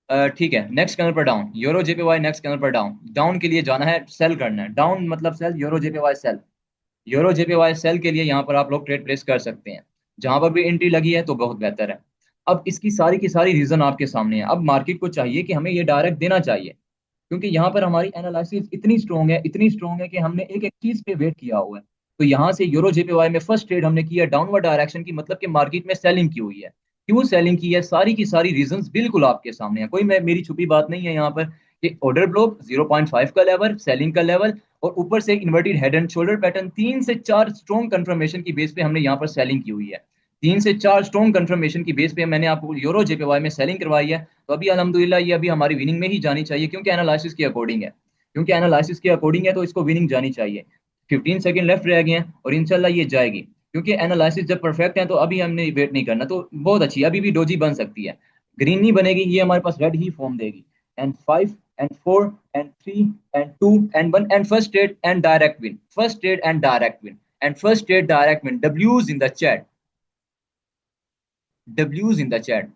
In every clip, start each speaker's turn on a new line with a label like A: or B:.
A: ठीक है, next candle पर down, euro JPY next candle पर डाउन, डाउन के लिए जाना है, सेल करना है, डाउन मतलब sell, euro JPY sell, euro JPY sell के लिए यहाँ पर आप लोग ट्रेड प्लेस कर सकते हैं। जहां पर भी एंट्री लगी है तो बहुत बेहतर है। अब इसकी सारी की सारी रीजन आपके सामने है। अब मार्केट को चाहिए कि हमें ये डायरेक्ट देना चाहिए, क्योंकि यहाँ पर हमारी एनालिसिस इतनी स्ट्रॉन्ग है, इतनी स्ट्रॉन्ग है कि हमने एक एक चीज पे वेट किया हुआ है। तो यहाँ से यूरो जेपीवाई में फर्स्ट ट्रेड हमने किया डाउनवर्ड डायरेक्शन की, मतलब कि मार्केट में सेलिंग की हुई है। क्यों सेलिंग की है, सारी की सारी रीजंस बिल्कुल आपके सामने है, कोई मैं मेरी छुपी बात नहीं है यहाँ पर। कि ऑर्डर ब्लॉक 0.5 का लेवल, सेलिंग का लेवल, और ऊपर से inverted head and shoulder pattern, 3 से 4 स्ट्रॉन्ग कंफर्मेशन की बेस पे हमने यहाँ पर सेलिंग की हुई है। 3 से 4 स्ट्रॉन्ग कंफर्मेशन की बेस पे मैंने आपको यूरो जेपीवाई में सेलिंग करवाई है। तो अभी अल्हम्दुलिल्लाह ये अभी हमारी विनिंग में ही जानी चाहिए, क्योंकि एनालिसिस के अकॉर्डिंग है। क्योंकि एनालिसिस के अकॉर्डिंग है तो इसको विनिंग जानी चाहिए। 15 सेकंड लेफ्ट रह गए हैं और इंशाल्लाह ये जाएगी। क्योंकि एनालिसिस जब परफेक्ट है तो अभी हमने वेट नहीं करना, तो बहुत अच्छी अभी भी डोजी बन सकती है। ग्रीन नहीं बनेगी, ये हमारे पास रेड ही फॉर्म देगी। And 5 and 4 and 3 and 2 and 1 and first trade and direct win, first trade and direct win, and first trade direct win, डब्ल्यूज in the chat, डब्ल्यूज in the chat.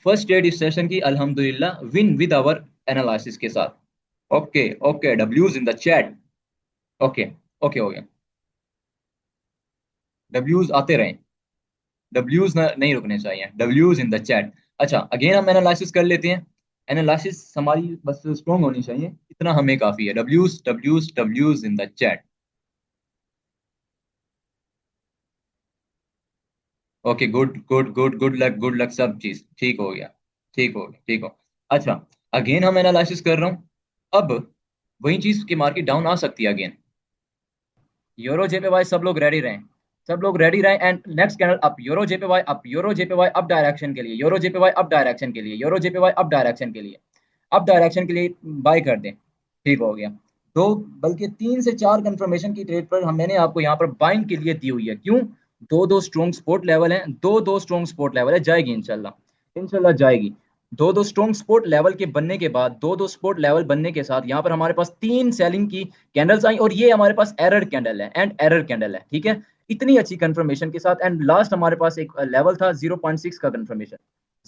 A: First trade इस session की अल्हम्दुलिल्लाह win with our analysis के साथ। Okay okay, डब्ल्यूज in the chat. Okay okay हो गया, डब्ल्यूज आते रहे, डब्ल्यूज नहीं रुकने चाहिए, डब्ल्यूज इन द चैट। अच्छा, अगेन हम एनालिसिस कर लेते हैं। एनालिसिस हमारी बस स्ट्रॉन्ग होनी चाहिए, इतना हमें काफी है, डब्ल्यूज डब्ल्यूज डब्ल्यूज in the chat. Okay, good good good, good luck good luck, सब चीज ठीक हो गया, ठीक हो गया, ठीक हो। अच्छा, अगेन हम एनालिसिस कर रहा हूँ। अब वही चीज की मार्केट डाउन आ सकती है अगेन। यूरो जेपीवाई सब लोग रेडी रहें, सब लोग रेडी रहें, and next candle up, euro JPY up, euro JPY up direction के लिए, यूरो जेपीवाई अप डायरेक्शन के लिए, यूरो जेपीवाई अप डायरेक्शन के लिए, अप डायरेक्शन के लिए बाय कर दें। ठीक हो गया। दो, बल्कि 3 से 4 कंफर्मेशन की ट्रेड पर हम मैंने आपको यहाँ पर बाइंग के लिए दी हुई है। क्यों? दो दो स्ट्रॉन्ग सपोर्ट लेवल है, दो दो स्ट्रॉन्ग सपोर्ट लेवल है, जाएगी इंशाल्लाह, इंशाल्लाह जाएगी। दो दो स्ट्रॉन्ग सपोर्ट लेवल के बनने के बाद, दो दो सपोर्ट लेवल बनने के साथ यहाँ पर हमारे पास 3 सेलिंग की कैंडल्स आई, और ये हमारे पास एरर कैंडल है, एंड एरर कैंडल है, ठीक है। इतनी अच्छी कंफर्मेशन के साथ, एंड लास्ट हमारे पास एक लेवल था 0.6 का कंफर्मेशन,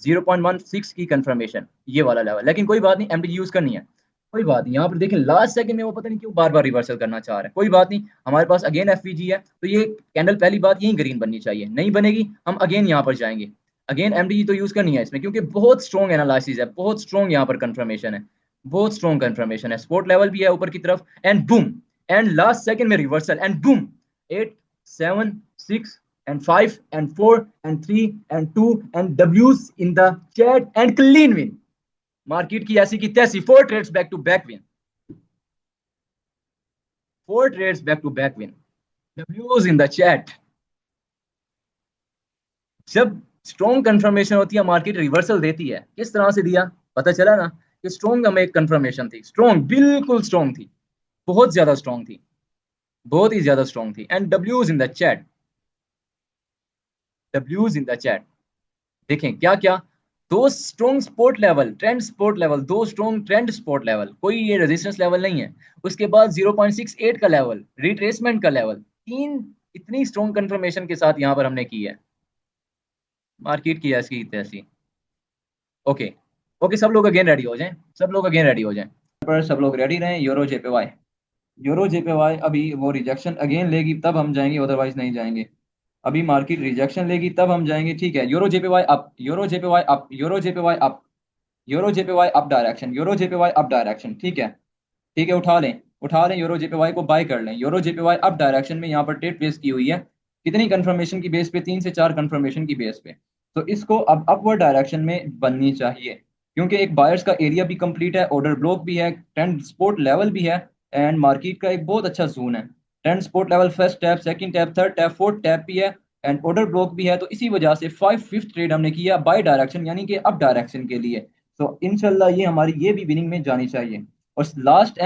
A: 0.16 की कंफर्मेशन, ये वाला लेवल। लेकिन कोई बात नहीं, एमडी यूज करनी है, कोई बात नहीं। यहाँ पर देखें लास्ट सेकंड में वो पता नहीं क्यों बार बार रिवर्सल करना चाह रहा है, कोई बात नहीं, हमारे पास अगेन एफवीजी है, तो ये कैंडल पहली बात यही ग्रीन बननी चाहिए, नहीं बनेगी हम अगेन यहाँ पर जाएंगे। अगेन एमडीजी तो यूज करनी है इसमें, क्योंकि बहुत स्ट्रॉन्ग एनालिसिस है, बहुत स्ट्रॉन्ग यहाँ पर कंफर्मेशन है, बहुत स्ट्रॉन्ग कंफर्मेशन है, सपोर्ट लेवल भी है ऊपर की तरफ, and boom, and last second में reversal, and boom, 8 7 6 and 5 and 4 and 3 and 2 and डब्ल्यूज in the chat and clean win. Market की ऐसी की तैसी 4 trades back to back win, 4 trades back to back win, डब्ल्यूज इन द चैट। जब strong confirmation होती है मार्केट रिवर्सल देती है, किस तरह से दिया पता चला ना, कि स्ट्रॉन्ग हमें एक कंफर्मेशन थी, स्ट्रॉन्ग बिल्कुल स्ट्रॉन्ग थी, बहुत ज्यादा स्ट्रॉन्ग थी, बहुत ही ज्यादा स्ट्रॉन्ग थी, एंड डब्ल्यूज in the chat, डब्ल्यूज in the chat. देखें क्या क्या, दो strong support level, trend support level, दो स्ट्रॉन्ग ट्रेंड सपोर्ट लेवल, कोई ये रेजिस्टेंस लेवल नहीं है। उसके बाद 0.68 का लेवल, रिट्रेसमेंट का लेवल, तीन, इतनी स्ट्रॉन्ग कंफर्मेशन के साथ यहाँ पर हमने की है, मार्केट की ऐसी तैसी। ओके ओके, सब लोग अगेन रेडी हो जाएं, सब लोग अगेन रेडी हो जाएं, पर सब लोग रेडी रहें। यूरो जेपीवाई, यूरो जेपीवाई अभी वो रिजेक्शन अगेन लेगी तब हम जाएंगे, अदरवाइज नहीं जाएंगे। अभी मार्केट रिजेक्शन लेगी तब हम जाएंगे, ठीक है। Euro JPY up, euro JPY up, euro JPY up, euro JPY up direction, euro JPY up direction, ठीक है, ठीक है, उठा लें, उठा लें, यूरो जेपीवाई को बाय कर लें। यूरो जेपीवाई अप डायरेक्शन में यहाँ पर ट्रेड प्लेस की हुई है, कितनी कंफर्मेशन की बेस पे, 3 से 4 कंफर्मेशन की बेस पे। तो इसको अब अपवर्ड डायरेक्शन में बननी चाहिए, क्योंकि एक बायर्स का एरिया भी कंप्लीट है, ऑर्डर ब्लॉक भी है, ट्रेंड सपोर्ट लेवल भी है, एंड मार्केट का एक बहुत अच्छा जोन है। Trend support level first tap, second tap, third tap, fourth tap भी है, एंड ऑर्डर ब्लॉक भी है। तो इसी वजह से 5 5th ट्रेड हमने किया बाय डायरेक्शन, यानी कि अप डायरेक्शन के लिए। तो इनशाला ये हमारी ये भी विनिंग में जानी चाहिए। और लास्ट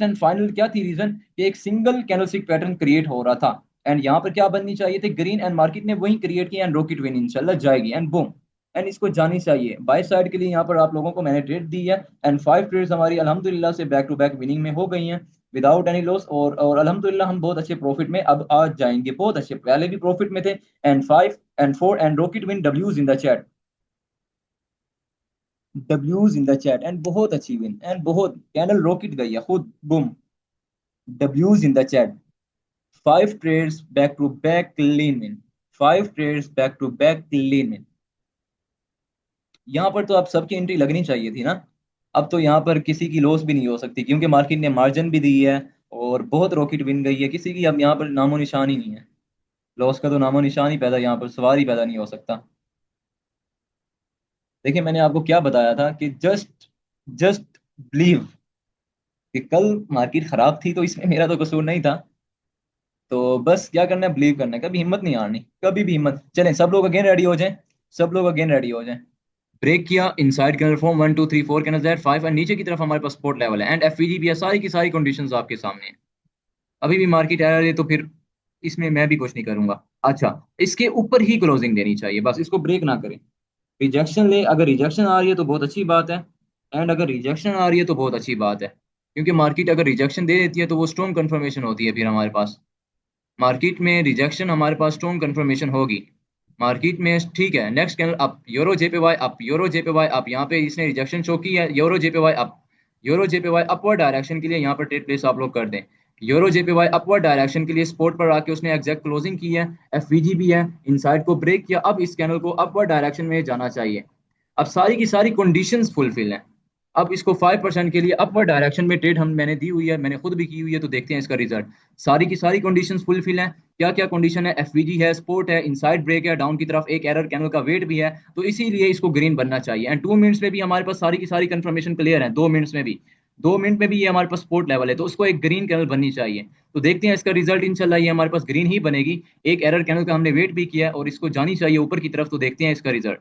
A: एंड फाइनल क्या थी रीजन, कि एक सिंगल कैंडलस्टिक पैटर्न क्रिएट हो रहा था, एंड यहाँ पर क्या बननी चाहिए थी, ग्रीन, एंड मार्केट ने वही क्रिएट किया, एंड रॉकेट विन इंशाल्लाह जाएगी, एंड बूम, एंड इसको जानी चाहिए। बाय साइड के लिए यहाँ पर आप लोगों को मैंने ट्रेड दी है, एंड 5 ट्रेड्स हमारी अल्हम्दुलिल्लाह से बैक टू बैक विनिंग में हो गई हैं, विदाउट एनी लॉस। और अल्हम्दुलिल्लाह हम बहुत अच्छे प्रॉफिट में अब आ जाएंगे, बहुत अच्छे, पहले भी प्रॉफिट में थे। And 5 and 4 and rocket win, डब्ल्यूज in the chat, डब्ल्यूज in the chat and बहुत अच्छी विन एंड बहुत कैंडल रॉकेट गई है खुद Bum. डब्ल्यूज in the chat 5 trades back to back clean win. 5 trades back to back clean win. यहाँ पर तो अब सबकी एंट्री लगनी चाहिए थी ना। अब तो यहाँ पर किसी की लॉस भी नहीं हो सकती क्योंकि मार्केट ने मार्जिन भी दी है और बहुत रॉकेट विन गई है, किसी की अब यहाँ पर नामो निशान ही नहीं है। लॉस का तो नामो निशान ही पैदा यहाँ पर सवाल ही पैदा नहीं हो सकता। देखिए मैंने आपको क्या बताया था कि जस्ट जस्ट बिलीव कि कल मार्केट खराब थी तो इसमें मेरा तो कसूर नहीं था। तो बस क्या करना है, बिलीव करना है, कभी हिम्मत नहीं हारनी, कभी भी हिम्मत। चलें सब लोग अगेन रेडी हो जाएं। सब लोग अगेन रेडी हो जाएं। ब्रेक किया inside candle form 1 2 3 4 candle that 5 and नीचे की तरफ हमारे पास सपोर्ट लेवल है एंड एफवीजी भी है, सारी की सारी कंडीशंस आपके सामने है। अभी भी मार्केट आ रही है तो फिर इसमें मैं भी कुछ नहीं करूंगा। अच्छा, इसके ऊपर ही क्लोजिंग देनी चाहिए, बस इसको ब्रेक ना करें। रिजेक्शन ले, अगर रिजेक्शन आ रही है तो बहुत अच्छी बात है एंड अगर रिजेक्शन आ रही है तो बहुत अच्छी बात है क्योंकि मार्केट अगर रिजेक्शन दे देती है तो वो स्ट्रॉन्ग कंफर्मेशन होती है फिर हमारे पास। मार्केट में रिजेक्शन हमारे पास स्ट्रॉन्ग कंफर्मेशन होगी। मार्केट में ठीक है, next candle up, euro JPY up, euro JPY up, यहाँ पे इसने रिजेक्शन शो की है, euro JPY up. Euro JPY upward direction के लिए यहाँ पर ट्रेड प्लेस आप लोग कर दें। यूरो जेपीवाई अपवर्ड डायरेक्शन के लिए सपोर्ट पर आके उसने एग्जैक्ट क्लोजिंग की है, एफवीजी भी है, इनसाइड को ब्रेक किया, अब इस कैंडल को अपवर्ड डायरेक्शन में जाना चाहिए। अब सारी की सारी कंडीशंस फुलफिल हैं। अब इसको 5% के लिए अपवर्ड डायरेक्शन में ट्रेड हम मैंने दी हुई है, मैंने खुद भी की हुई है, तो देखते हैं इसका रिजल्ट। सारी की सारी कंडीशंस फुलफिल हैं। क्या क्या कंडीशन है, एफवीजी है, सपोर्ट है, इनसाइड ब्रेक है, डाउन की तरफ एक एरर कैंडल का वेट भी है, तो इसीलिए इसको ग्रीन बनना चाहिए। एंड 2 मिनट्स में भी हमारे पास सारी की सारी कंफर्मेशन क्लियर है, 2 मिनट्स में भी, 2 मिनट में भी ये हमारे पास सपोर्ट लेवल है, तो उसको एक ग्रीन कैंडल बननी चाहिए। तो देखते हैं इसका रिजल्ट, इंशाल्लाह ये हमारे पास ग्रीन ही बनेगी। एक एरर कैंडल का हमने वेट भी किया है और इसको जानी चाहिए ऊपर की तरफ, तो देखते हैं इसका रिजल्ट।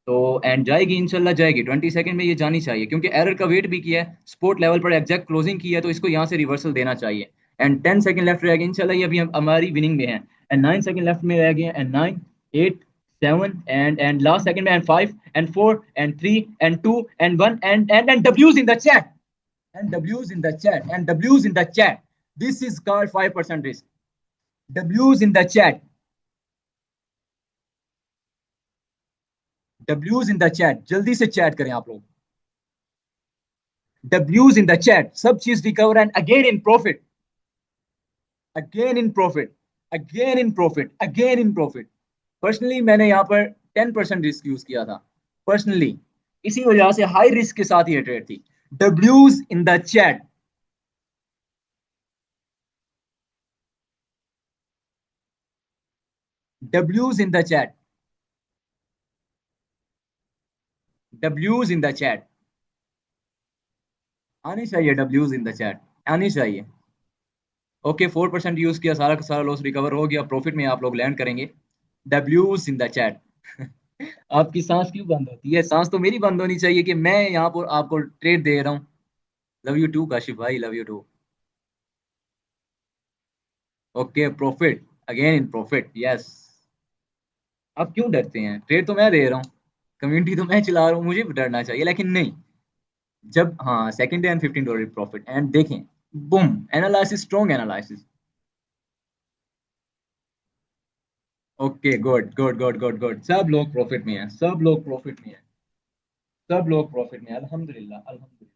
A: तो एंड जाएगी इंशाल्लाह, जाएगी 20 सेकंड में ये जानी चाहिए क्योंकि एरर का वेट भी किया है, स्पोर्ट लेवल पर एग्जैक्ट क्लोजिंग की है, तो इसको यहाँ से रिवर्सल देना चाहिए। एंड 10 सेकंड लेफ्ट रह गए, इंशाल्लाह ये अभी हमारी विनिंग में है। एंड 9 सेकंड लेफ्ट में रह गए, एंड 9 8 7 एंड लास्ट सेकंड में, and 5 and 4 and 3 and 2 and 1 and डब्ल्यूज इन द चैट एंड डब्ल्यूज इन द चैट एंड डब्ल्यूज in the chat. This is called 5% risk. डब्ल्यूज in the chat, डब्ल्यूज in the chat, जल्दी से chat करें आप लोग। W's in the chat, सब चीज recover and again in profit, again in profit, again in profit, again in profit. Personally मैंने यहाँ पर 10% रिस्क यूज किया था पर्सनली, इसी वजह से हाई रिस्क के साथ ये ट्रेड थी। W's in the chat, W's in the chat, W's in the chat। आनी चाहिए W's in the chat, आनी चाहिए। ओके 4% यूज किया, सारा का सारा लॉस रिकवर हो गया, प्रॉफिट में आप लोग लैंड करेंगे। W's in the chat। आपकी सांस क्यों बंद होती है? सांस तो मेरी बंद होनी चाहिए कि मैं यहाँ पर आपको ट्रेड दे रहा हूँ। लव यू टू काशिफ भाई, love you too. Okay profit, again in profit, yes. आप क्यों डरते हैं? ट्रेड तो मैं दे रहा हूँ, कम्युनिटी तो मैं चला रहा हूँ, मुझे भी डरना चाहिए, लेकिन नहीं। जब हाँ second day and $15 profit and देखें, boom, analysis, strong analysis. Okay good good good good good, सब लोग प्रॉफिट में हैं, सब लोग प्रॉफिट में हैं, सब लोग प्रॉफिट में हैं, अल्हम्दुलिल्लाह अल्हम्दुलिल्लाह।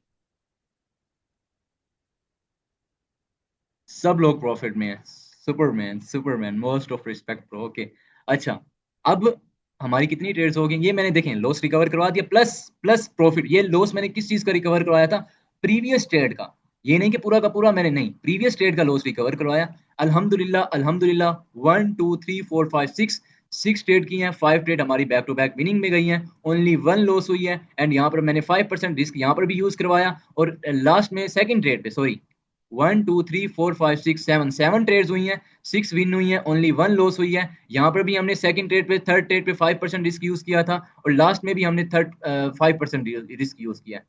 A: सब लोग प्रॉफिट में है। Superman Superman, most of respect bro. Okay अच्छा, अब हमारी कितनी ट्रेड्स हो गई ये मैंने देखें, लॉस रिकवर करवा दिया प्लस प्लस प्रॉफिट। ये लॉस मैंने किस चीज का रिकवर करवाया था? प्रीवियस ट्रेड का। ये नहीं कि पूरा का पूरा मैंने, नहीं, प्रीवियस ट्रेड का लॉस रिकवर करवाया। अल्हम्दुलिल्लाह अल्हम्दुलिल्लाह। 1 2 3 4 5 6, 6 ट्रेड की हैं, 5 ट्रेड हमारी बैक टू बैक विनिंग में गई हैं, ओनली 1 लॉस हुई है। एंड यहाँ पर मैंने 5% रिस्क यहाँ पर भी यूज करवाया, और लास्ट में सेकंड ट्रेड पे, सॉरी, 1 2 3 4 5 6 7, 7 ट्रेड्स हुई हैं, 6 विन हुई हैं, ओनली 1 लॉस हुई है। यहाँ पर भी हमने सेकंड ट्रेड पे, थर्ड ट्रेड पे 5% रिस्क यूज किया था, और लास्ट में भी हमने थर्ड 5% रिस्क यूज किया है।